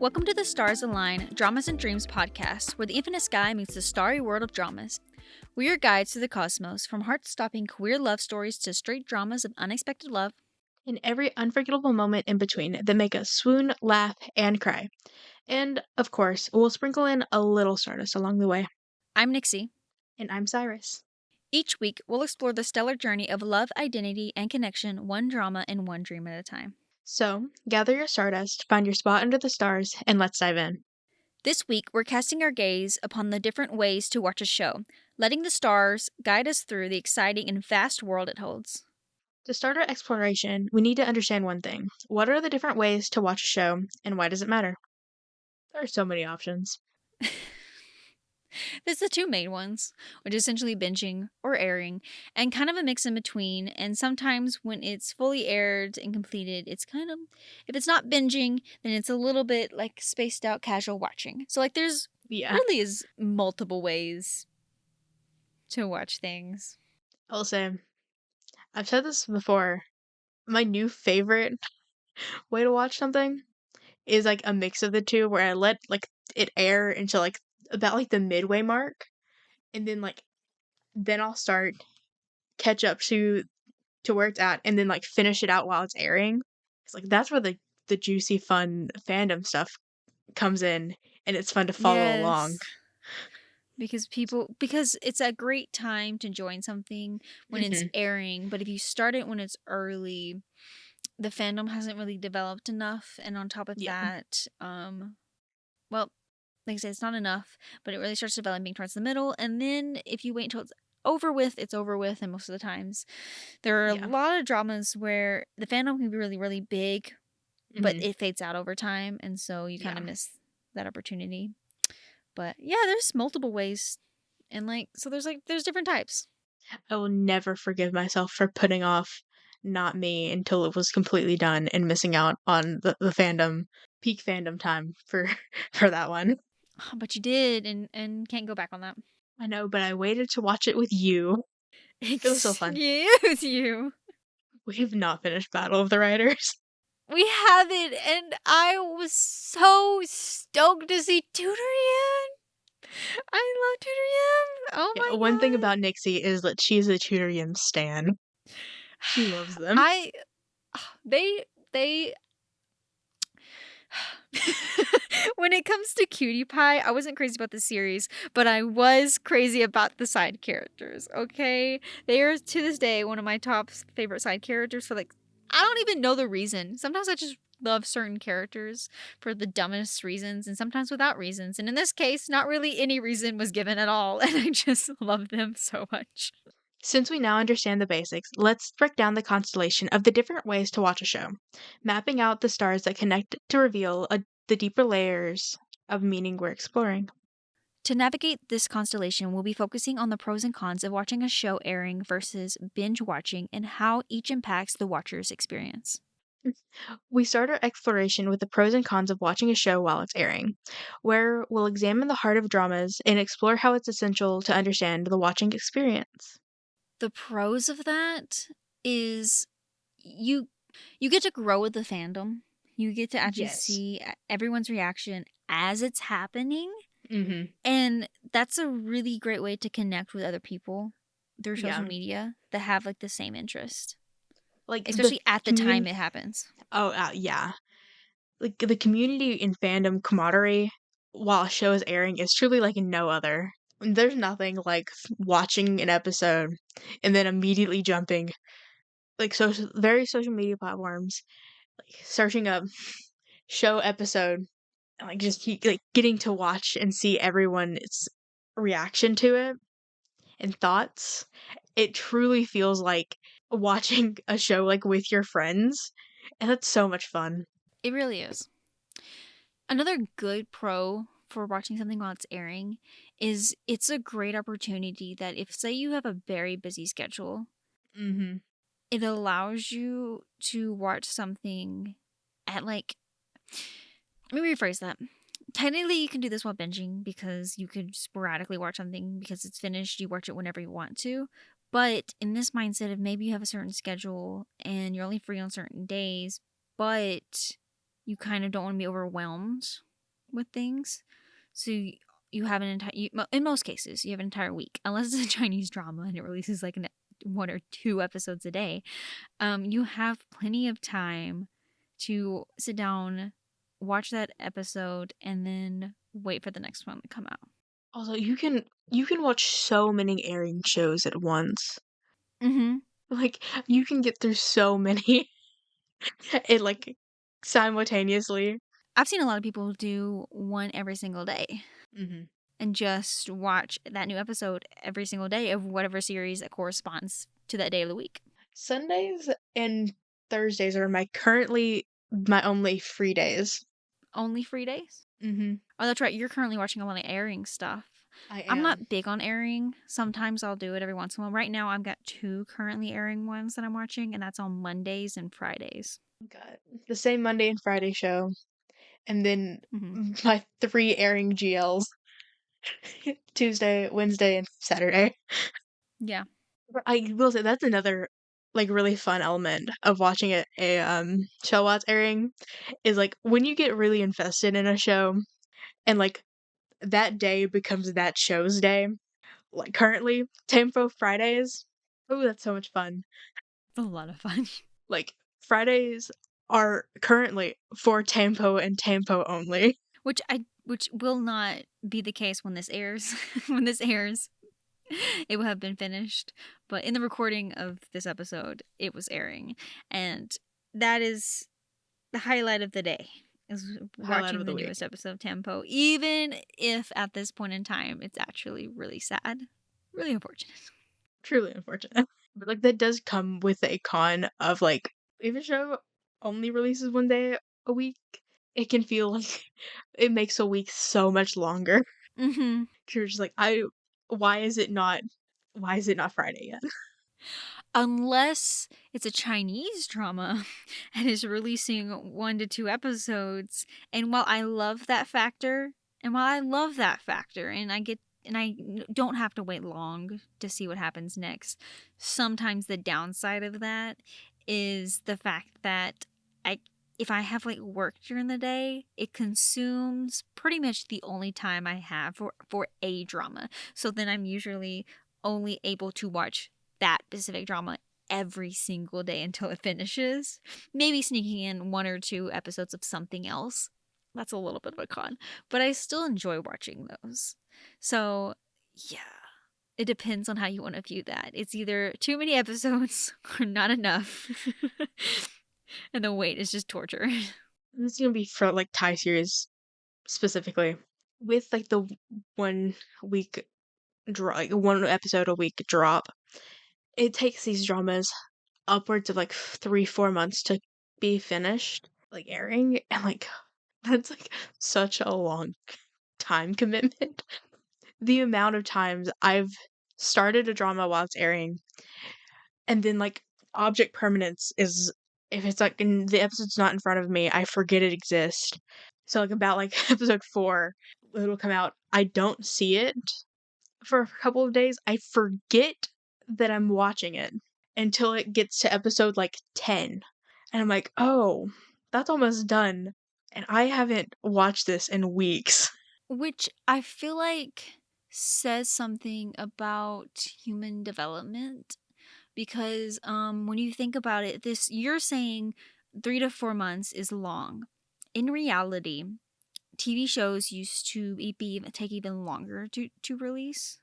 Welcome to the Stars Align Dramas and Dreams podcast, where the infinite sky meets the starry world of dramas. We're your guides to the cosmos, from heart-stopping queer love stories to straight dramas of unexpected love. And every unforgettable moment in between that make us swoon, laugh, and cry. And, of course, we'll sprinkle in a little Stardust along the way. I'm Nixie. And I'm Cyrus. Each week, we'll explore the stellar journey of love, identity, and connection, one drama and one dream at a time. So, gather your Stardust, find your spot under the stars, and let's dive in. This week, we're casting our gaze upon the different ways to watch a show, letting the stars guide us through the exciting and vast world it holds. To start our exploration, we need to understand one thing. What are the different ways to watch a show, and why does it matter? There are so many options. There's the two main ones, which is essentially binging or airing, and kind of a mix in between. And sometimes when it's fully aired and completed, it's kind of, if it's not binging, then it's a little bit like spaced out casual watching. So like there's really is multiple ways to watch things. I'll say, I've said this before, my new favorite way to watch something is like a mix of the two, where I let like it air until like about like the midway mark, and then I'll start catch up to where it's at, and then like finish it out while it's airing. It's like that's where the juicy fun fandom stuff comes in, and it's fun to follow along. Because it's a great time to join something when it's airing, but if you start it when it's early, the fandom hasn't really developed enough, and on top of that, well, like I said, it's not enough, but it really starts developing towards the middle, and then if you wait until it's over with, and most of the times there are a lot of dramas where the fandom can be really, really big, but it fades out over time, and so you kind of miss that opportunity. But yeah, there's multiple ways, and there's different types. I will never forgive myself for putting off Not Me until it was completely done and missing out on the fandom, peak fandom time for that one. But you did, and can't go back on that. I know, but I waited to watch it with you. It was so fun. Yeah, with you. We have not finished Battle of the Writers. We haven't, and I was so stoked to see Tutorian. I love Tutorian. Oh my god. One thing about Nixie is that she's a Tutorian stan. She loves them. They when it comes to Cutie Pie, I wasn't crazy about the series, but I was crazy about the side characters, okay? They are, to this day, one of my top favorite side characters for, like, I don't even know the reason. Sometimes I just love certain characters for the dumbest reasons, and sometimes without reasons. And in this case, not really any reason was given at all, and I just love them so much. Since we now understand the basics, let's break down the constellation of the different ways to watch a show, mapping out the stars that connect to reveal the deeper layers of meaning we're exploring. To navigate this constellation, we'll be focusing on the pros and cons of watching a show airing versus binge watching and how each impacts the watcher's experience. We start our exploration with the pros and cons of watching a show while it's airing, where we'll examine the heart of dramas and explore how it's essential to understand the watching experience. The pros of that is you get to grow with the fandom. You get to actually see everyone's reaction as it's happening. And that's a really great way to connect with other people through social media that have like the same interest. Like especially at the time it happens. Yeah. Like the community in fandom camaraderie while a show is airing is truly like no other. There's nothing like watching an episode and then immediately jumping like various social media platforms, like searching up show episode, and like just keep like getting to watch and see everyone's reaction to it and thoughts. It truly feels like watching a show like with your friends, and that's so much fun. It really is. Another good pro for watching something while it's airing is it's a great opportunity that if, say, you have a very busy schedule, it allows you to watch something at like, let me rephrase that. Technically, you can do this while binging because you could sporadically watch something because it's finished. You watch it whenever you want to. But in this mindset of maybe you have a certain schedule and you're only free on certain days, but you kind of don't want to be overwhelmed with things. So you have an entire, in most cases, you have an entire week, unless it's a Chinese drama and it releases like 1 or 2 episodes a day. You have plenty of time to sit down, watch that episode, and then wait for the next one to come out. Also, you can watch so many airing shows at once. Mm-hmm. Like, you can get through so many it like simultaneously. I've seen a lot of people do one every single day Hmm. and just watch that new episode every single day of whatever series that corresponds to that day of the week. Sundays and Thursdays are currently my only free days. Only free days? Hmm. Oh, that's right. You're currently watching a lot of airing stuff. I I'm am. not big on airing. Sometimes I'll do it every once in a while. Right now, I've got 2 currently airing ones that I'm watching, and that's on Mondays and Fridays. Got the same Monday and Friday show, and then Hmm. my 3 airing GLs Tuesday, Wednesday, and Saturday. Yeah. But I will say that's another like really fun element of watching a show while it's airing is like when you get really invested in a show and like that day becomes that show's day. Like currently, Tempo Fridays. Oh, that's so much fun. It's a lot of fun. Like Fridays are currently for Tempo and Tempo only. Which will not be the case when this airs. When this airs, it will have been finished. But in the recording of this episode, it was airing. And that is the highlight of the day, is Highlight watching of the the week. newest episode of Tempo, even if at this point in time it's actually really sad. Really unfortunate. Truly unfortunate. But like that does come with a con of like if a show only releases one day a week, it can feel like it makes a week so much longer. Mm-hmm. You're just like, why is it not Friday yet? Unless it's a Chinese drama and is releasing 1 to 2 episodes. And while I love that factor, and I don't have to wait long to see what happens next. Sometimes the downside of that is the fact that I if I have like work during the day, it consumes pretty much the only time I have for a drama. So then I'm usually only able to watch that specific drama every single day until it finishes. Maybe sneaking in 1 or 2 episodes of something else. That's a little bit of a con, but I still enjoy watching those. So, yeah, it depends on how you want to view that. It's either too many episodes or not enough. And the wait is just torture. This is gonna be for like Thai series specifically. With like the 1 week like 1 episode a week drop, it takes these dramas upwards of like 3-4 months to be finished, like airing, and like that's like such a long time commitment. The amount of times I've started a drama while it's airing, and then like object permanence is if it's like in the episode's not in front of me, I forget it exists. So like about like episode 4, it'll come out. I don't see it for a couple of days. I forget that I'm watching it until it gets to episode like 10. And I'm like, oh, that's almost done. And I haven't watched this in weeks. Which I feel like says something about human development, because when you think about it, this you're saying 3 to 4 months is long. In reality, TV shows used to take even longer to release.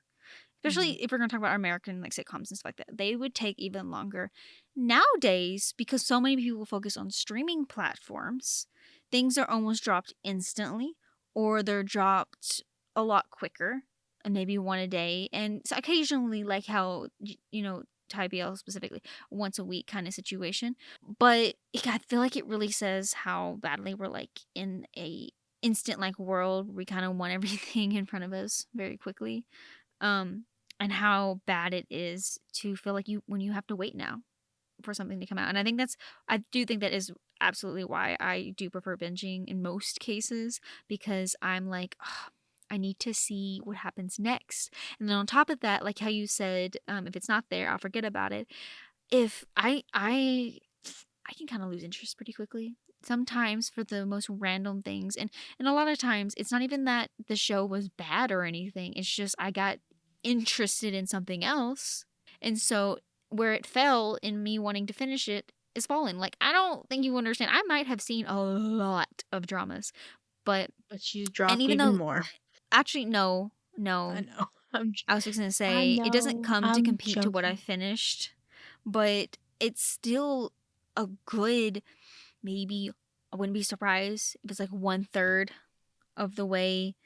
Hmm. Especially if we're going to talk about our American like sitcoms and stuff like that, they would take even longer. Nowadays, because so many people focus on streaming platforms, things are almost dropped instantly, or they're dropped a lot quicker, and maybe one a day, and so occasionally, like how Thai BL specifically, once a week kind of situation. But I feel like it really says how badly we're like in a instant like world. We kind of want everything in front of us very quickly, um, and how bad it is to feel like when you have to wait now for something to come out. And I do think that is absolutely why I do prefer binging in most cases, because I'm like, "Ugh, I need to see what happens next." And then on top of that, like how you said, if it's not there, I'll forget about it. If I can kind of lose interest pretty quickly. sometimes for the most random things. And a lot of times it's not even that the show was bad or anything. It's just I got interested in something else. And so where it fell in me wanting to finish it is fallen. Like, I don't think you understand. I might have seen a lot of dramas, but But she's and dropped even even though more. actually I no. know. I was just gonna I say it doesn't know. come to I'm compete to what I joking. finished, but it's still a good maybe I wouldn't be surprised if it's like 1/3 of the way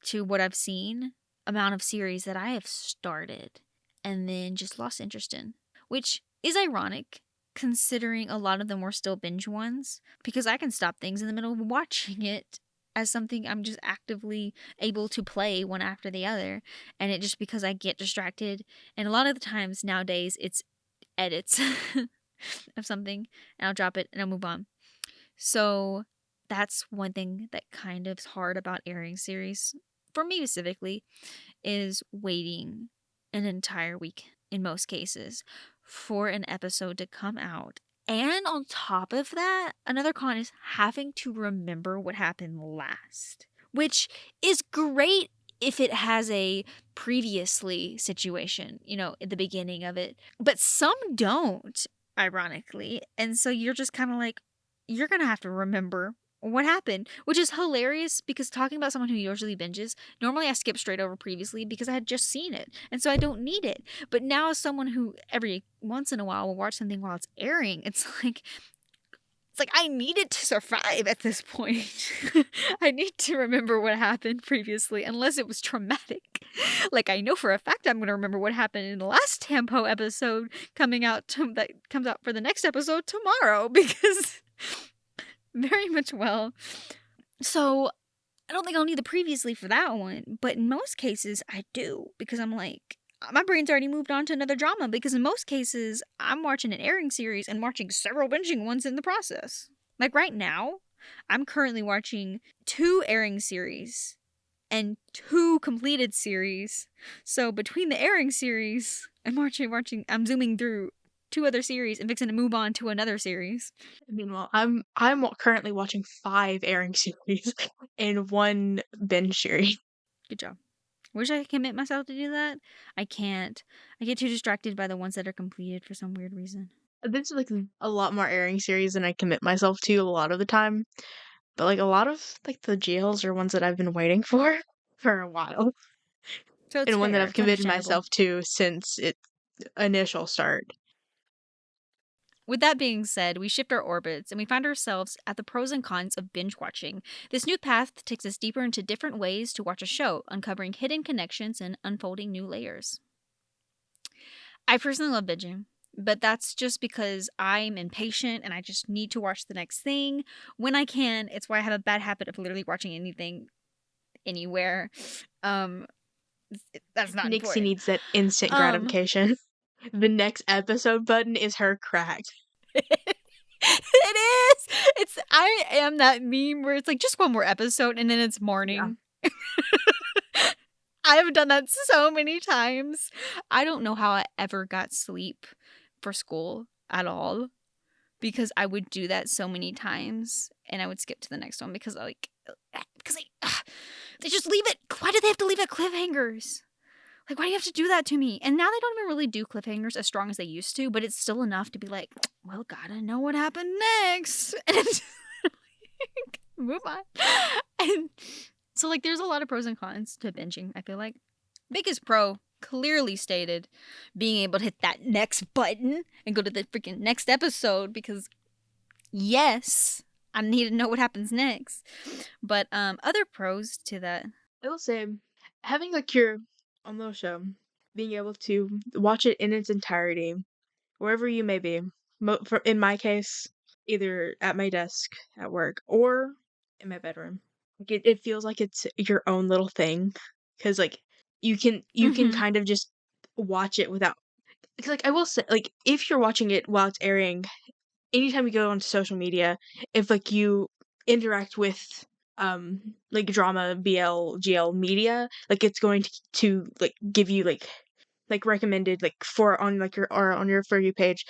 to what I've seen amount of series that I have started and then just lost interest in, which is ironic considering a lot of them were still binge ones because I can stop things in the middle of watching it as something I'm just actively able to play one after the other, and it just because I get distracted, and a lot of the times nowadays it's edits of something and I'll drop it and I'll move on. So that's one thing that kind of is hard about airing series for me specifically is waiting an entire week in most cases for an episode to come out. And on top of that, another con is having to remember what happened last, which is great if it has a previously situation, at the beginning of it. But some don't, ironically. And so you're just kind of like, you're going to have to remember what happened, which is hilarious because talking about someone who usually binges, normally I skip straight over previously because I had just seen it. And so I don't need it. But now, as someone who every once in a while will watch something while it's airing, it's like I need it to survive at this point. I need to remember what happened previously, unless it was traumatic. Like I know for a fact I'm going to remember what happened in the last Tampo episode that comes out for the next episode tomorrow because very much well. So I don't think I'll need the previously for that one, but in most cases I do because I'm like, my brain's already moved on to another drama because in most cases I'm watching an airing series and watching several binging ones in the process. Like right now, I'm currently watching 2 airing series and 2 completed series. So between the airing series, I'm zooming through 2 other series and fixing to move on to another series. Meanwhile, I'm currently watching 5 airing series and 1 binge series. Good job. Wish I could commit myself to do that. I can't. I get too distracted by the ones that are completed for some weird reason. This is like a lot more airing series than I commit myself to a lot of the time. But like a lot of like the jails are ones that I've been waiting for for a while. So it's And one that fair. I've It's committed understandable. myself to since its initial start. With that being said, we shift our orbits and we find ourselves at the pros and cons of binge watching. This new path takes us deeper into different ways to watch a show, uncovering hidden connections and unfolding new layers. I personally love binging, but that's just because I'm impatient and I just need to watch the next thing when I can. It's why I have a bad habit of literally watching anything anywhere. Um that's not Nixie important. needs that instant Um gratification. The next episode button is her crack. it is. I am that meme where it's like just one more episode and then it's Yeah. morning. I have done that so many times. I don't know how I ever got sleep for school at all because I would do that so many times and I would skip to the next one because they just leave it. Why do they have to leave it cliffhangers? Like, why do you have to do that to me? And now they don't even really do cliffhangers as strong as they used to, but it's still enough to be like, well, gotta know what happened next. And it's like, move on. And so, like, there's a lot of pros and cons to binging, I feel like. Biggest pro, clearly stated, being able to hit that next button and go to the freaking next episode because, yes, I need to know what happens next. But other pros to that. I will say, having like your own little show, being able to watch it in its entirety, wherever you may be. In my case, either at my desk at work or in my bedroom. Like it feels like it's your own little thing because like you can Mm-hmm. kind of just watch it without. 'Cause, like I will say, like if you're watching it while it's airing, anytime you go onto social media, if like you interact with like drama BL GL media, like it's going to like give you like recommended like for on like your or on your For You page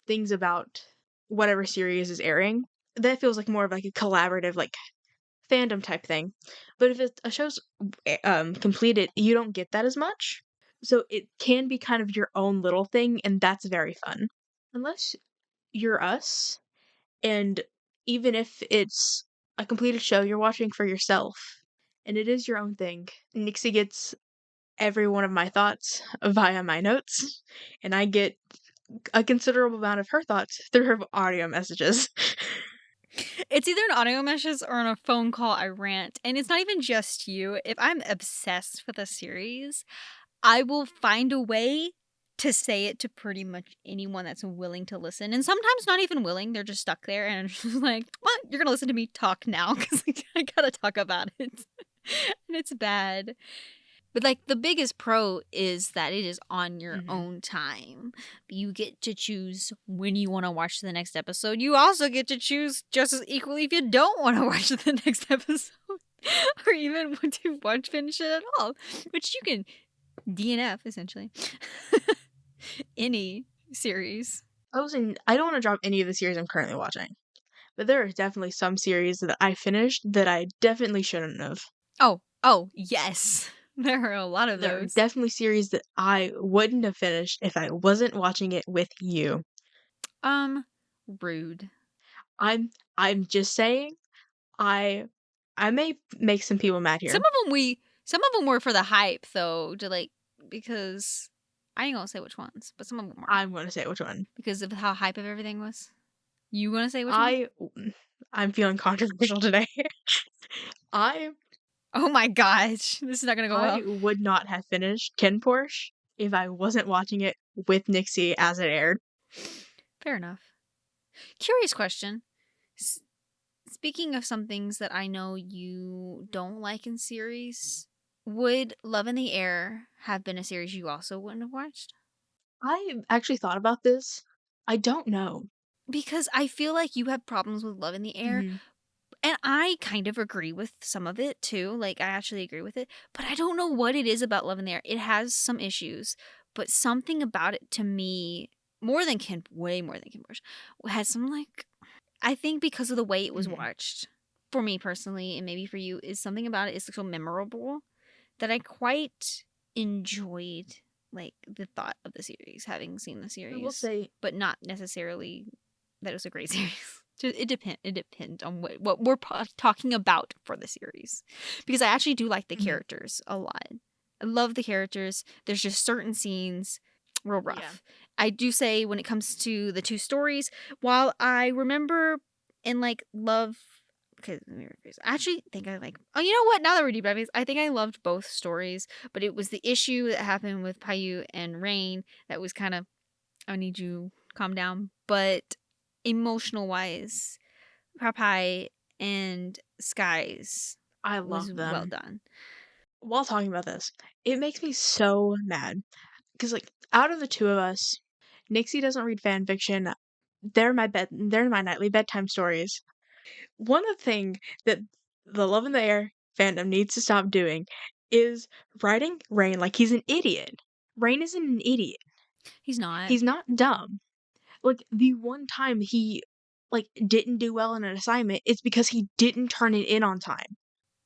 things about whatever series is airing. that feels like more of like a collaborative, like, fandom type thing. But if a show's completed, you don't get that as much. So it can be kind of your own little thing, and that's very fun. Unless you're us, and even if it's a completed show you're watching for yourself, and it is your own thing, Nixie gets every one of my thoughts via my notes, and I get a considerable amount of her thoughts through her audio messages. It's either an audio message or on a phone call I rant. And it's not even just you. If I'm obsessed with a series, I will find a way to say it to pretty much anyone that's willing to listen. And sometimes not even willing, they're just stuck there and I'm just like, what? You're going to listen to me talk now because I got to talk about it. And it's bad. But like the biggest pro is that it is on your Mhm. own time. You get to choose when you want to watch the next episode. You also get to choose just as equally if you don't want to watch the next episode or even want to watch finish it at all, which you can DNF essentially. Any series. I don't want to drop any of the series I'm currently watching, but there are definitely some series that I finished that I definitely shouldn't have. Oh, yes. There are a lot of There are those. definitely series that I wouldn't have finished if I wasn't watching it with you. Rude. I'm just saying, I I may make some people mad here. Some of them were for the hype though, to like because I ain't gonna say which ones, but some of them were I'm gonna say which one. because of how hype of everything was. You gonna say which one? I I'm feeling controversial today. I Oh my gosh, this is not gonna go I well. would not have finished Ken Porsche if I wasn't watching it with Nixie as it aired. Fair enough. Curious question. Speaking of some things that I know you don't like in series, would Love in the Air have been a series you also wouldn't have watched? I actually thought about this. I don't know. Because I feel like you have problems with Love in the Air, Mhm. and I kind of agree with some of it too. Like, I actually agree with it. But I don't know what it is about Love in the Air. It has some issues, but something about it to me, way more than Kim Bush, has some like, I think because of the way it was Mhm. watched, for me personally, and maybe for you, is something about it is so memorable that I quite enjoyed like the thought of the series, having seen the I will series, say but not necessarily that it was a great series. It depends on what we're talking about for the series, because I actually do like the mhm. characters a lot. I love the characters. There's just certain scenes real Yeah. rough. I do say when it comes to the two stories, while I remember and like love. Okay, let me rephrase. I actually think I like. Oh, you know what? Now that we're deep diving, I think I loved both stories, but it was the issue that happened with Payu and Rain that was kind of. I need you calm down, but emotional wise, Papai and Skies I was love well them. done. While talking about this, it makes me so mad because, like, out of the two of us, Nixie doesn't read fan fiction. They're my nightly bedtime stories. One of the thing that the Love in the Air fandom needs to stop doing is writing Rain like he's an idiot. Rain isn't an idiot. He's not. He's not dumb. Like, the one time he, like, didn't do well in an assignment, it's because he didn't turn it in on time.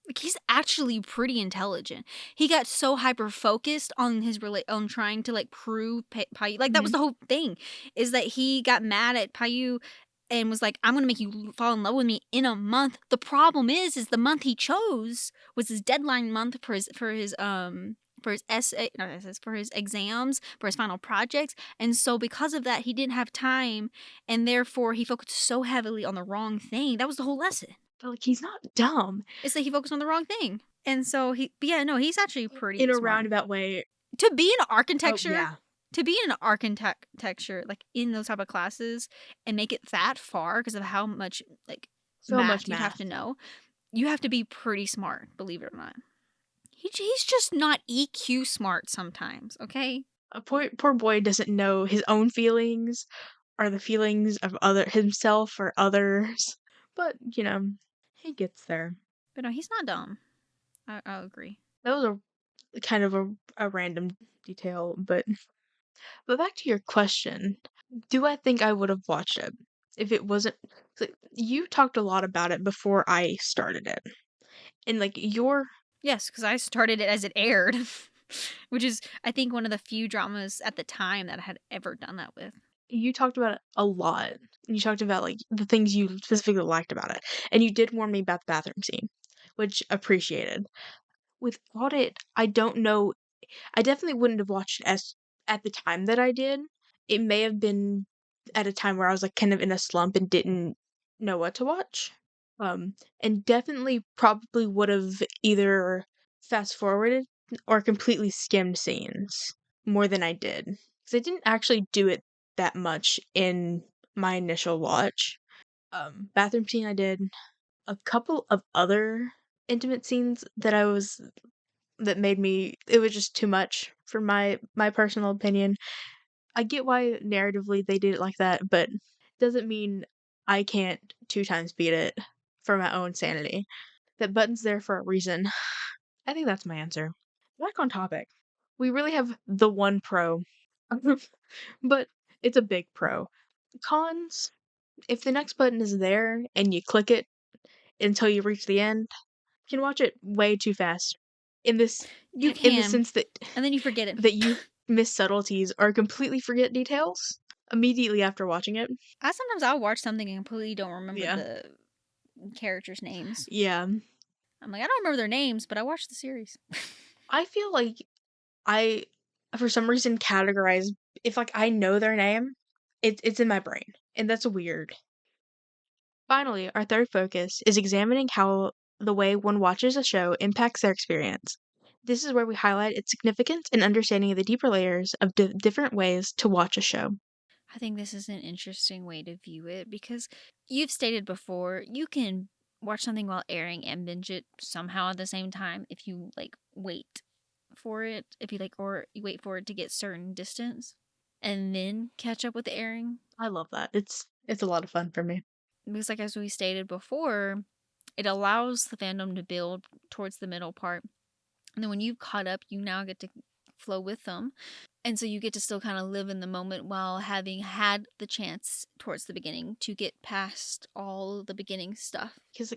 Like, he's actually pretty intelligent. He got so hyper focused on on trying to like prove Payu. Like that was Mhm. the whole thing, is that he got mad at Payu and was like, "I'm gonna make you fall in love with me in a month." The problem is the month he chose was his deadline month for his essay, not essays, for his exams, for his final projects, and so because of that, he didn't have time, and therefore he focused so heavily on the wrong thing. That was the whole lesson. But, like, he's not dumb. It's that he focused on the wrong thing. And so but yeah, no, he's actually In pretty a smart. roundabout way. To be in Oh, architecture, yeah. like in those type of classes and make it that far because of how much like So much math you'd have math. to know, you have to be pretty smart, believe it or not. He's just not EQ smart sometimes, okay? A poor boy doesn't know his own feelings or the feelings of other himself or others. But, he gets there. But no, he's not dumb. I'll agree. That was a kind of a random detail, but back to your question. Do I think I would have watched it if it wasn't So you talked a lot about it before I started it. And like Yes, because I started it as it aired, which is, I think, one of the few dramas at the time that I had ever done that with. you talked about it a lot. You talked about like the things you specifically liked about it. And you did warn me about the bathroom scene, which appreciated. Without it, I don't know. I definitely wouldn't have watched it as at the time that I did. It may have been at a time where I was like kind of in a slump and didn't know what to watch. And definitely probably would have either fast forwarded or completely skimmed scenes more than I did. Because I didn't actually do it that much in my initial watch. Bathroom scene I did. A couple of other intimate scenes that made me it was just too much for my personal opinion. I get why narratively they did it like that, but doesn't mean I can't two times beat it for my own sanity. That button's there for a reason. I think that's my answer. Back on topic. We really have the one pro, but it's a big pro. Cons, if the next button is there and you click it until you reach the end, you can watch it way too fast. In this You in the can, sense that and then you forget it. you miss subtleties or completely forget details immediately after watching it. I'll watch something and completely don't remember Yeah. the characters' names. Yeah. I'm like, I don't remember their names, but I watched the series. I feel like I for some reason categorize if like I know their name, it's in my brain. And that's weird. Finally, our third focus is examining how the way one watches a show impacts their experience. This is where we highlight its significance and understanding of the deeper layers of different ways to watch a show. I think this is an interesting way to view it because you've stated before you can watch something while airing and binge it somehow at the same time if you like wait for it, if you like, or you wait for it to get certain distance and then catch up with the airing. I love that. It's a lot of fun for me. Because, like, as we stated before, it allows the fandom to build towards the middle part. And then when you've caught up, you now get to flow with them. And so you get to still kind of live in the moment while having had the chance towards the beginning to get past all the beginning stuff. Because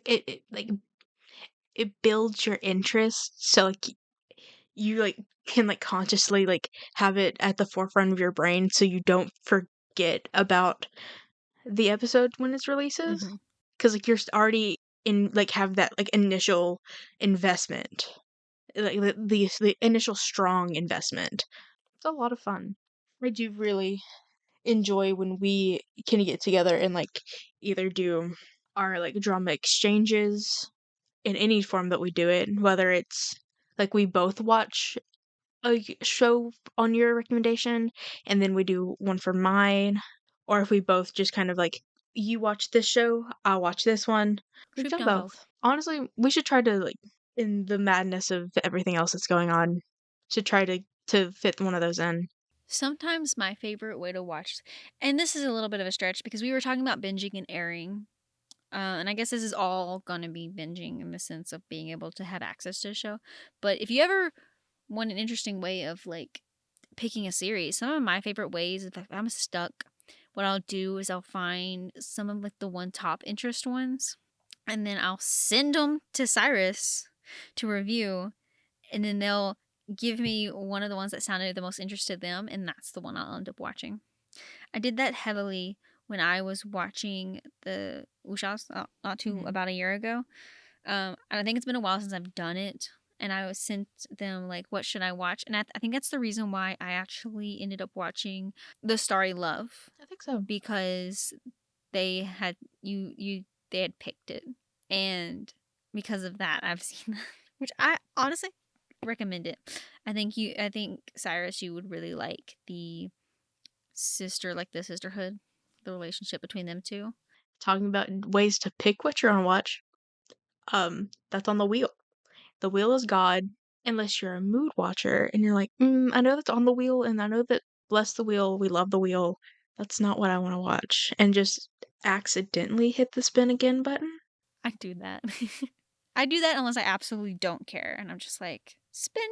it builds your interest, so like you like can like consciously like have it at the forefront of your brain so you don't forget about the episode when it releases. Mm-hmm. Because like you're already in like have that like initial investment, like the initial strong investment. It's a lot of fun. I do really enjoy when we can get together and like either do our like drama exchanges in any form that we do it, whether it's like we both watch a show on your recommendation and then we do one for mine, or if we both just kind of like you watch this show, I'll watch this one. We've We've done done both. both. Honestly, we should try to like in the madness of everything else that's going on, should try to fit one of those in. Sometimes my favorite way to watch, and this is a little bit of a stretch because we were talking about binging and airing. And I guess this is all going to be binging in the sense of being able to have access to a show. But if you ever want an interesting way of like picking a series, some of my favorite ways, if I'm stuck, what I'll do is I'll find some of like the one top interest ones and then I'll send them to Cyrus to review. And then they'll give me one of the ones that sounded the most interested them. And that's the one I'll end up watching. I did that heavily when I was watching the Wuxia not too Mhm. about a year ago. And I think it's been a while since I've done it. And I was sent them like, what should I watch? And I think that's the reason why I actually ended up watching The Starry Love I think so. because they had they had picked it, and because of that, I've seen that, which I honestly recommend it. I think Cyrus, you would really like the the sisterhood, the relationship between them two. Talking about ways to pick what you're gonna watch. That's on the wheel. The wheel is God, unless you're a mood watcher and you're like, I know that's on the wheel, and I know that bless the wheel, we love the wheel. That's not what I want to watch, and just accidentally hit the spin again button. I do that. I do that unless I absolutely don't care, and I'm just like spin.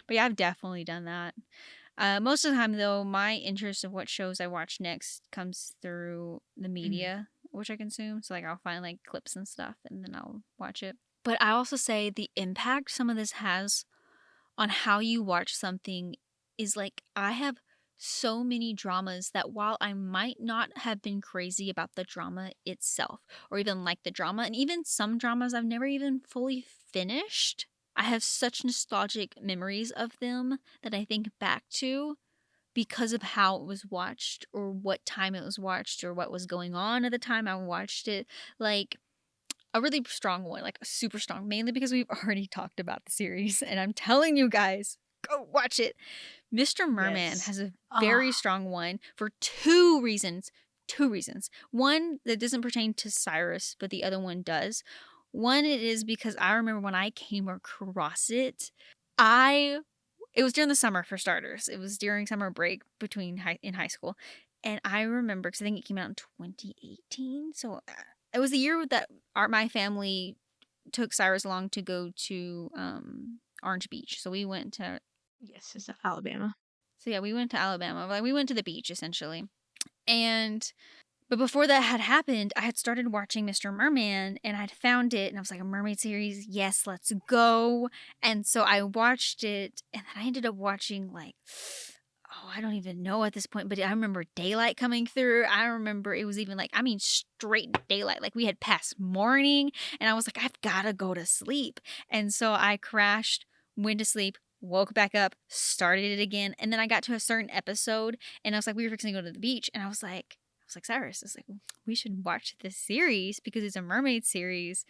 But yeah, I've definitely done that. Most of the time, though, my interest of what shows I watch next comes through the Mhm. media. which I consume. So like I'll find like clips and stuff and then I'll watch it. But I also say the impact some of this has on how you watch something is like I have so many dramas that while I might not have been crazy about the drama itself or even like the drama, and even some dramas I've never even fully finished, I have such nostalgic memories of them that I think back to because of how it was watched or what time it was watched or what was going on at the time I watched it. Like a really strong one, like a super strong, mainly because we've already talked about the series and I'm telling you guys, go watch it. Mr. Merman Yes. has a Ah, very strong one for two reasons. Two reasons. One that doesn't pertain to Cyrus, but the other one does. One, it is because I remember when I came across it, I it was during the summer for starters. It was during summer break between in high school. And I remember because I think it came out in 2018. So it was the year that my family took Cyrus along to go to Orange Beach. So we went to yes, it's Alabama. so yeah, we went to Alabama. Like we went to the beach essentially. And but before that had happened, I had started watching Mr. Merman and I'd found it and I was like, a mermaid series, yes, let's go. And so I watched it and then I ended up watching like I don't even know at this point, but I remember daylight coming through. I remember it was even like, I mean, straight daylight. Like we had passed morning and I was like, I've got to go to sleep. And so I crashed, went to sleep, woke back up, started it again. And then I got to a certain episode and I was like, we were fixing to go to the beach. And I was like, Cyrus, I was like, we should watch this series because it's a mermaid series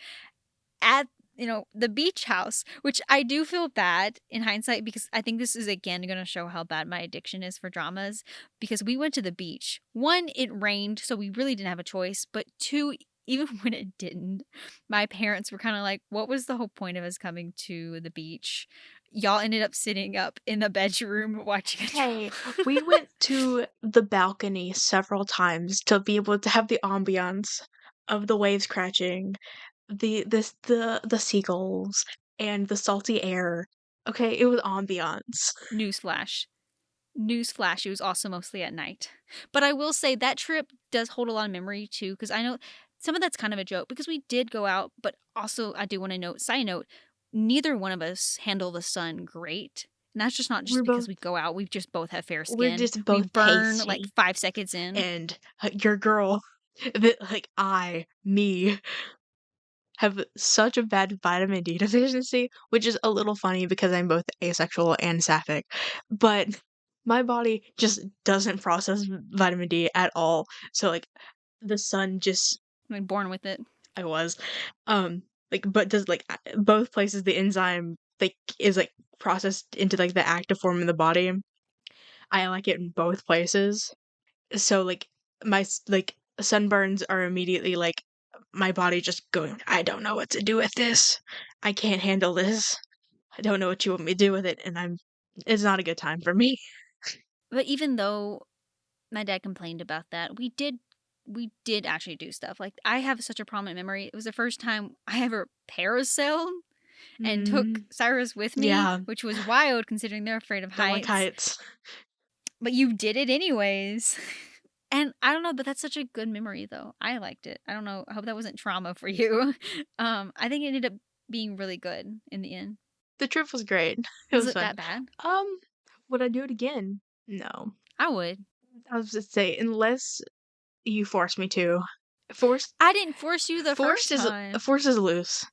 at the beach house, which I do feel bad in hindsight because I think this is again going to show how bad my addiction is for dramas because we went to the beach. One, it rained, so we really didn't have a choice, but two, even when it didn't, my parents were kind of like, what was the whole point of us coming to the beach? Y'all ended up sitting up in the bedroom watching a Hey, drama. we went to the balcony several times to be able to have the ambiance of the waves crashing, the seagulls, and the salty air. Okay, it was ambiance. Newsflash. Newsflash, it was also mostly at night. But I will say that trip does hold a lot of memory too, because I know some of that's kind of a joke because we did go out, but also I do want to note, side note, neither one of us handle the sun great. And that's just not We're just because both we go out, we just both have fair we're skin. just We both burn like pasty, 5 seconds in. and your girl, that like me, have such a bad vitamin D deficiency, which is a little funny because I'm both asexual and sapphic, but my body just doesn't process vitamin D at all. So like the sun just Like born with it. I was like but does like both places the enzyme like is like processed into like the active form in the body. I like it in both places. So like like sunburns are immediately like my body just going, I don't know what to do with this. I can't handle this. I don't know what you want me to do with it, and it's not a good time for me. But even though my dad complained about that, we did actually do stuff. Like I have such a prominent memory. It was the first time I ever parasailed and took Mm, Cyrus with me, yeah, which was wild considering they're afraid of don't like heights. heights. But you did it anyways. And I don't know, but that's such a good memory though. I liked it. I don't know. I hope that wasn't trauma for you. I think it ended up being really good in the end. The trip was great. It Was was it fun. that bad? Would I do it again? No. I would. I was just say unless you force me to. Forced I didn't force you the forced first is time. force is loose.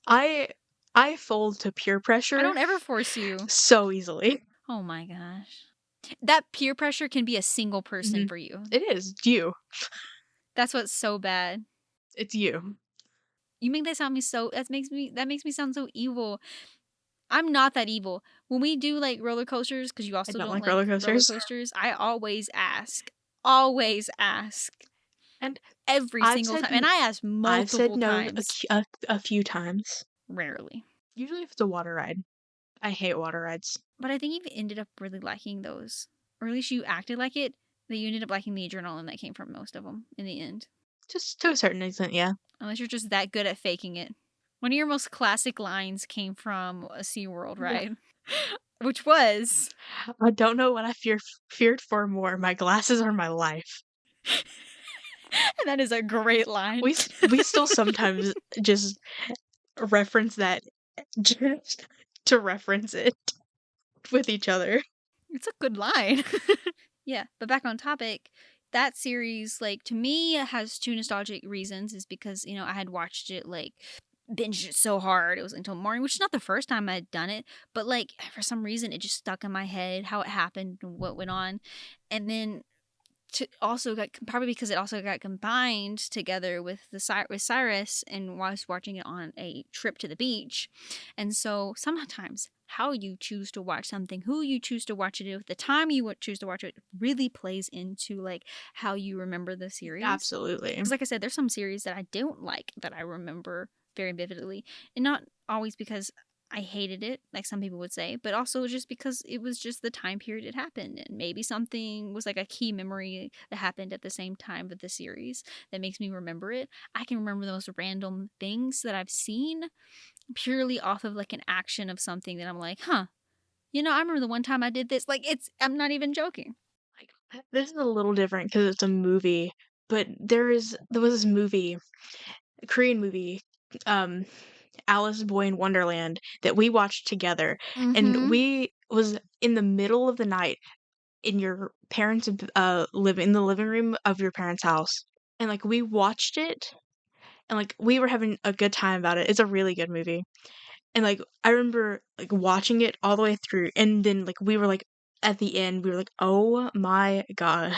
I I fold to peer I pressure don't ever force you. so easily. Oh my gosh. That peer pressure can be a single person Mhm. for you. It is. It's you. That's what's so bad. It's you. You make that sound me so that makes me sound so evil. I'm not that evil. When we do like roller coasters, because you I also don't don't like like roller roller coasters. coasters, I always ask And every I've single said time, and I ask I've said multiple no times. a few times. Rarely, Usually if it's a water ride. I hate water rides. but I think you ended up really liking those, or at least you acted like it. That you ended up liking the adrenaline that came from most of them in the end, Just to a certain extent, yeah. unless you're just that good at faking it. One of your most classic lines came from a SeaWorld Yeah. ride, which was I don't know what I feared for more, my glasses or my life. And that is a great line. We still sometimes just reference that just to reference it with each other. It's a good line. Yeah, but back on topic, that series, like, to me, it has two nostalgic reasons. Is because, I had watched it, like, binged it so hard. It was until morning, which is not the first time I'd done it, but, like, for some reason, it just stuck in my head how it happened and what went on. And then to also got probably because it also got combined together with with Cyrus and was watching it on a trip to the beach. And so sometimes how you choose to watch something, who you choose to watch it with, the time you choose to watch it really plays into like how you remember the series. Absolutely. Because like I said, there's some series that I don't like that I remember very vividly, and not always because I hated it, like some people would say, but also just because it was just the time period it happened. And maybe something was like a key memory that happened at the same time with the series that makes me remember it. I can remember those random things that I've seen purely off of like an action of something that I'm like, huh, I remember the one time I did this. Like, I'm not even joking. Like, this is a little different because it's a movie, but there was this movie, a Korean movie, um, Alice Boy in Wonderland that we watched together, and Mm-hmm. we was in the middle of the night in your parents' live in the living room of your parents' house, and like we watched it, and like we were having a good time about it. It's a really good movie. And, like, I remember, like, watching it all the way through, and then, like, we were, like at the end, we were like, "Oh my god."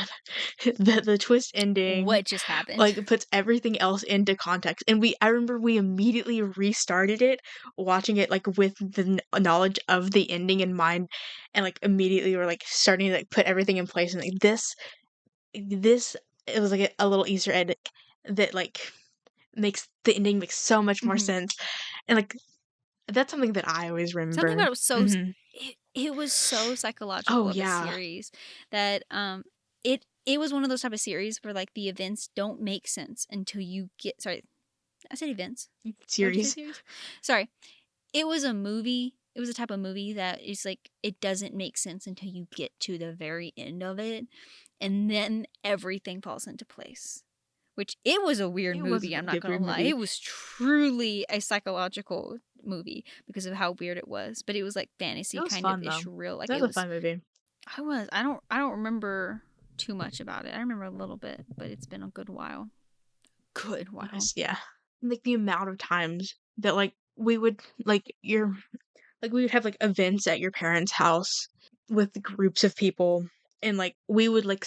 The twist ending, What just happened? like, puts everything else into context, and I remember we immediately restarted it, watching it, like, with the knowledge of the ending in mind, and, like, immediately we're, like, starting to, like, put everything in place, and, like, this it was, like, a little Easter egg that, like, makes the ending make so much more Mm-hmm. sense, and, like, that's something that I always Something remember. about it was so Mhm. it was so Oh, psychological of a yeah. series that it was one of those type of series where like the events don't make sense until you get sorry, I said events. Did I just say Series. series? Sorry. It was a movie. It was a type of movie that is like it doesn't make sense until you get to the very end of it, and then everything falls into place. Which it was a weird It was a movie, I'm not really gonna weird lie. movie. It was truly a psychological movie because of how weird it was. But it was like It fantasy was kind of fun, though. ish real. Like That it was a was fun movie. I don't remember too much about it. I remember a little bit, but it's been a good while. Good while. Nice, yeah. Like, the amount of times that, like, we would we would have, like, events at your parents' house with groups of people, and, like, we would, like,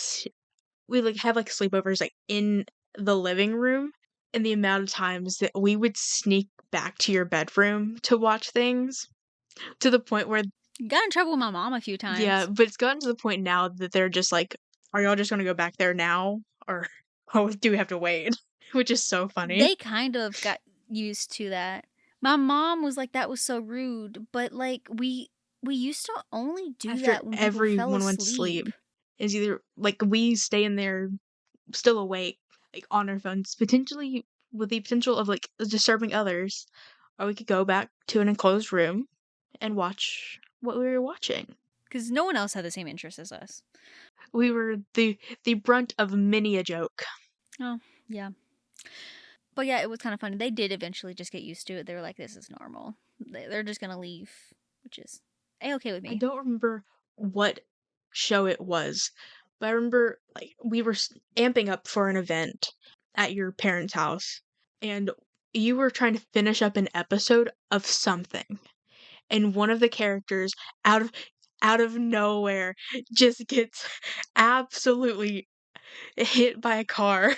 we like, have, like, sleepovers, like, in the living room, and the amount of times that we would sneak back to your bedroom to watch things, to the point where Got in trouble with my mom a few yeah, times. but it's gotten to the point now that they're just like, "Are y'all just gonna go back there now, or oh, do we have to wait?" Which is so funny. They kind of got used to that. My mom was like, that was so rude, but like we used to only do After that when people fell everyone went to asleep. sleep, is either like, we stay in there still awake, like, on our phones, potentially with the potential of, like, disturbing others, or we could go back to an enclosed room and watch what we were watching. Because no one else had the same interests as us. We were the brunt of many a joke. Oh, yeah. But yeah, it was kind of funny. They did eventually just get used to it. They were like, this is normal. They're just going to leave, which is A-okay with I me. don't remember what show it was, but I remember, like, we were amping up for an event at your parents' house, and you were trying to finish up an episode of something, and one of the characters out of nowhere just gets absolutely hit by a car.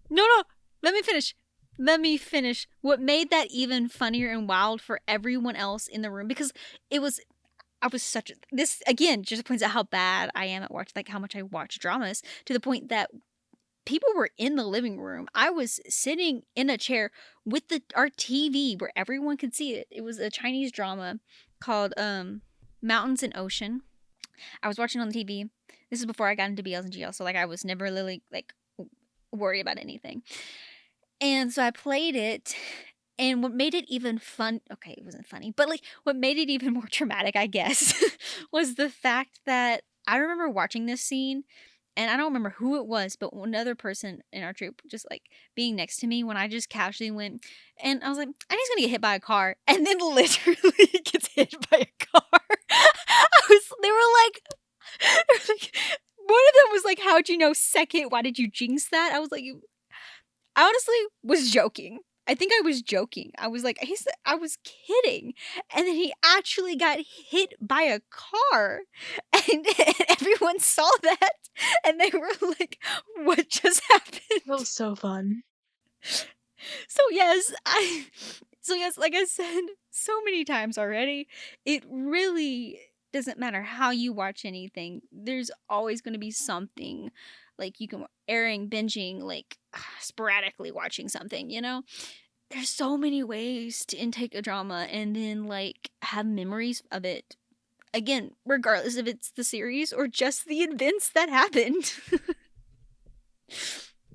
No, no. Let me finish. Let me finish. What made that even funnier and wild for everyone else in the room, because it was I was such a, this again just points out how bad I am at watch, like how much I watch dramas, to the point that people were in the living room. I was sitting in a chair with our TV where everyone could see it. It was a Chinese drama called Mountains and Ocean. I was watching on the TV. This is before I got into BLs and GL, so like I was never really like worried about anything. And so I played it, and what made it even fun, okay, it wasn't funny, but like what made it even more traumatic, I guess, was the fact that I remember watching this scene, And I don't remember who it was, but another person in our troop just like being next to me when I just casually went, and I was like, I think he's gonna get hit by a car, and then literally gets hit by a car. They were like, one of them was like, "How'd you know second? Why did you jinx that?" I was like, I honestly was joking. I think I was joking. I was like, I was kidding. And then he actually got hit by a car. And everyone saw that. And they were like, what just happened? That was so fun. So yes, like I said so many times already, it really doesn't matter how you watch anything. There's always going to be something like you can airing, binging, like sporadically watching something, you know? There's so many ways to intake a drama and then like have memories of it. Again, regardless if it's the series or just the events that happened.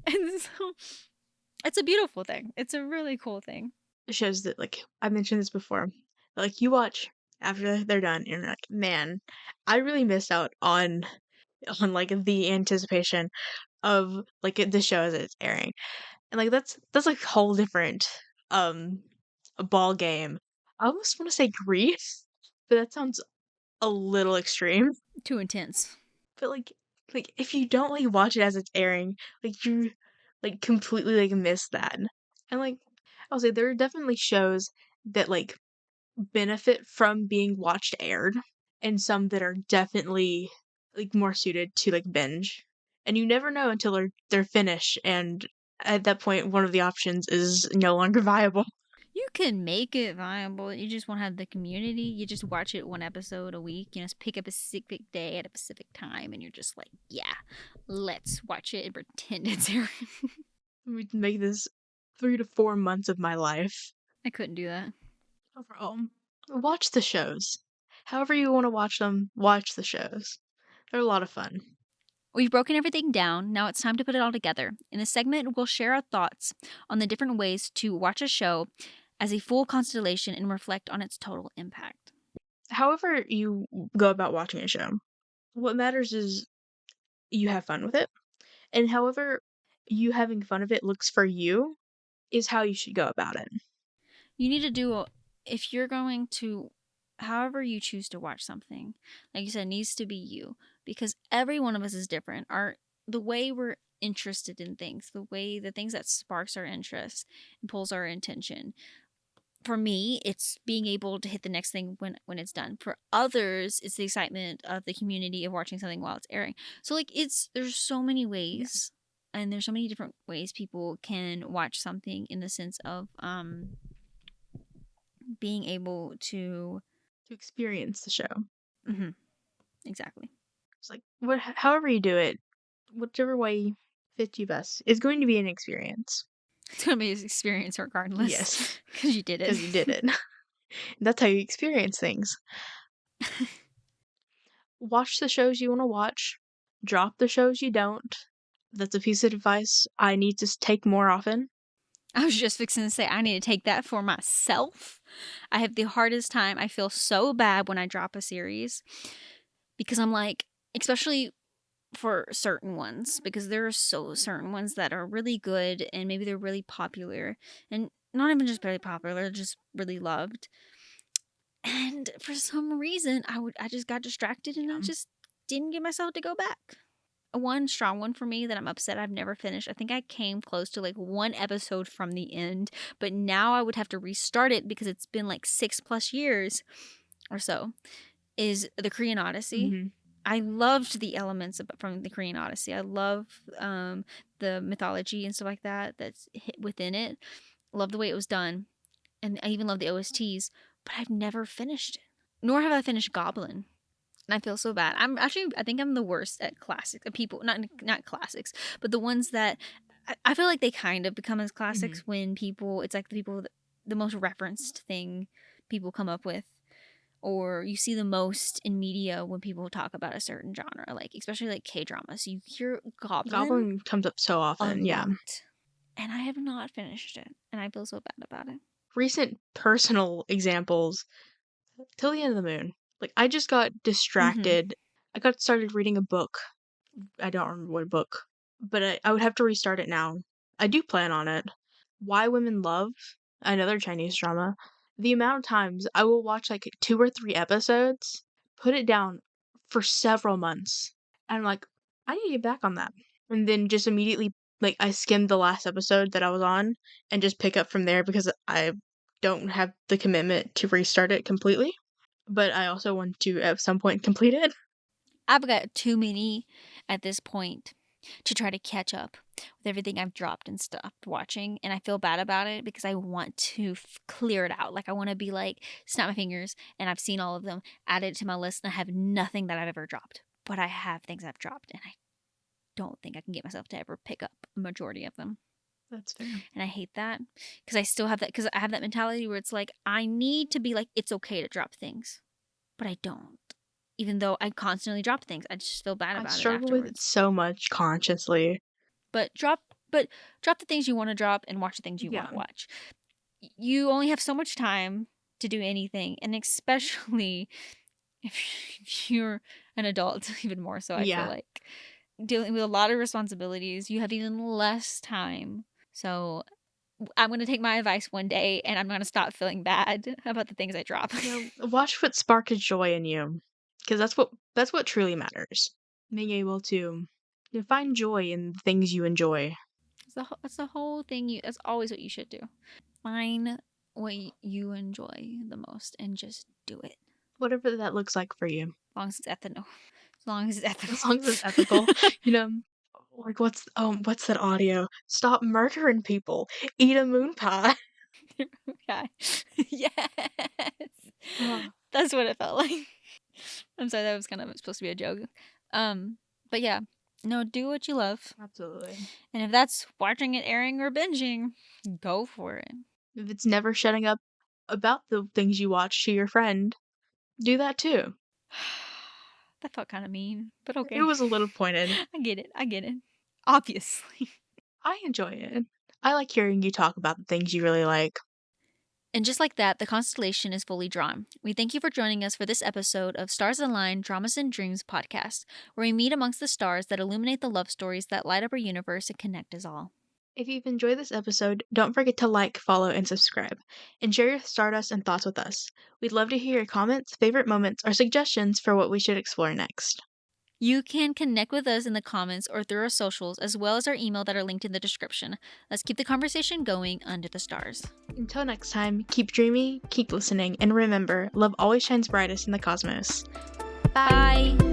And so it's a beautiful thing. It's a really cool thing. It shows that, like, I mentioned this before, like, you watch after they're done, and you're like, "Man, I really missed out like, the anticipation of, like, the show as it's airing." And, like, that's like, a whole different, um, ball game. I almost wanna say grief, but that sounds a little extreme. Too intense. But, like, if you don't, like, watch it as it's airing, like, you, like, completely, like, miss that. And, like, I'll say there are definitely shows that, like, benefit from being watched aired, and some that are definitely, like, more suited to, like, binge. And you never know until they're finished, and at that point, one of the options is no longer viable. You can make it viable. You just won't have the community. You just watch it one episode a week. You know, just pick a specific day at a specific time, and you're just like, yeah, let's watch it and pretend it's airing. We'd make this 3 to 4 months of my life. I couldn't do that. Overall, watch the shows. However you wanna watch them, watch the shows. They're a lot of fun. We've broken everything down. Now it's time to put it all together. In this segment, we'll share our thoughts on the different ways to watch a show as a full constellation and reflect on its total impact. However you go about watching a show, what matters is you have fun with it, and however you having fun of it looks for you is how you should go about it. You need to do, if you're going to, however you choose to watch something, like you said, needs to be you, because every one of us is different. The way we're interested in things, the things that sparks our interest and pulls our attention. For me, it's being able to hit the next thing when it's done. For others, it's the excitement of the community of watching something while it's airing. So like there's so many ways, and there's so many different ways people can watch something in the sense of being able to To experience the show. exactly. It's like however you do it, whichever way fits you best, is going to be an experience. It's gonna be an experience regardless. Yes. Because you did it. Because you did it. That's how you experience things. Watch the shows you want to watch. Drop the shows you don't. That's a piece of advice I need to take more often. I was just fixing to say I need to take that for myself. I have the hardest time. I feel so bad when I drop a series because I'm like, especially for certain ones, because there are so certain ones that are really good and maybe they're really popular and not even just really popular, just really loved. And for some reason, I just got distracted and I just didn't get myself to go back. One strong one for me that I'm upset I've never finished. I think I came close to like one episode from the end, but now I would have to restart it because it's been like 6+ years or so. Is the Korean Odyssey. Mm-hmm. I loved the elements from the Korean Odyssey. I love the mythology and stuff like that that's within it. Love the way it was done, and I even love the OSTs. But I've never finished it, nor have I finished Goblin. And I feel so bad. I think I'm the worst at classics. People, not classics, but the ones that I feel like they kind of become as classics when people. It's like the most referenced thing people come up with, or you see the most in media when people talk about a certain genre, like especially like K-dramas. You hear Goblin comes up so often, yeah. And I have not finished it, and I feel so bad about it. Recent personal examples, Till the End of the Moon. Like, I just got distracted. I got started reading a book I don't remember what book, but I would have to restart it now. I do plan on it. Why Women Love, another Chinese drama. The amount of times I will watch like 2 or 3 episodes, put it down for several months, and I'm like, I need to get back on that. And then just immediately, like, I skimmed the last episode that I was on and just pick up from there because I don't have the commitment to restart it completely. But I also want to at some point complete it. I've got too many at this point to try to catch up with everything I've dropped and stopped watching, and I feel bad about it because I want to clear it out. Like, I want to be like, snap my fingers, and I've seen all of them, add it to my list, and I have nothing that I've ever dropped. But I have things I've dropped, and I don't think I can get myself to ever pick up a majority of them. That's fair. And I hate that because I still have that, because I have that mentality where it's like, I need to be like, it's okay to drop things, but I don't. Even though I constantly drop things, I just feel bad I about it struggle with it afterwards. so much consciously. But drop the things you want to drop and watch the things you want to watch. You only have so much time to do anything, and especially if you're an adult, even more so. I feel like dealing with a lot of responsibilities, you have even less time. So I'm going to take my advice one day, and I'm going to stop feeling bad about the things I drop. Watch what sparks joy in you, because that's what truly matters. Being able to find joy in the things you enjoy. That's the whole thing. That's always what you should do. Find what you enjoy the most and just do it. Whatever that looks like for you. As long as it's ethical. As long as it's ethical. As long as it's ethical. Like what's that audio? Stop murdering people. Eat a moon pie. Yeah. Yes. That's what it felt like. I'm sorry, that was kind of supposed to be a joke. But yeah. No, do what you love. Absolutely. And if that's watching it airing or binging, go for it. If it's never shutting up about the things you watch to your friend, do that too. That felt kind of mean, but okay. It was a little pointed. I get it. Obviously. I enjoy it. I like hearing you talk about the things you really like. And just like that, the constellation is fully drawn. We thank you for joining us for this episode of Stars Align Dramas and Dreams podcast, where we meet amongst the stars that illuminate the love stories that light up our universe and connect us all. If you've enjoyed this episode, don't forget to like, follow, and subscribe. And share your stardust and thoughts with us. We'd love to hear your comments, favorite moments, or suggestions for what we should explore next. You can connect with us in the comments or through our socials, as well as our email that are linked in the description. Let's keep the conversation going under the stars. Until next time, keep dreaming, keep listening, and remember, love always shines brightest in the cosmos. Bye! Bye.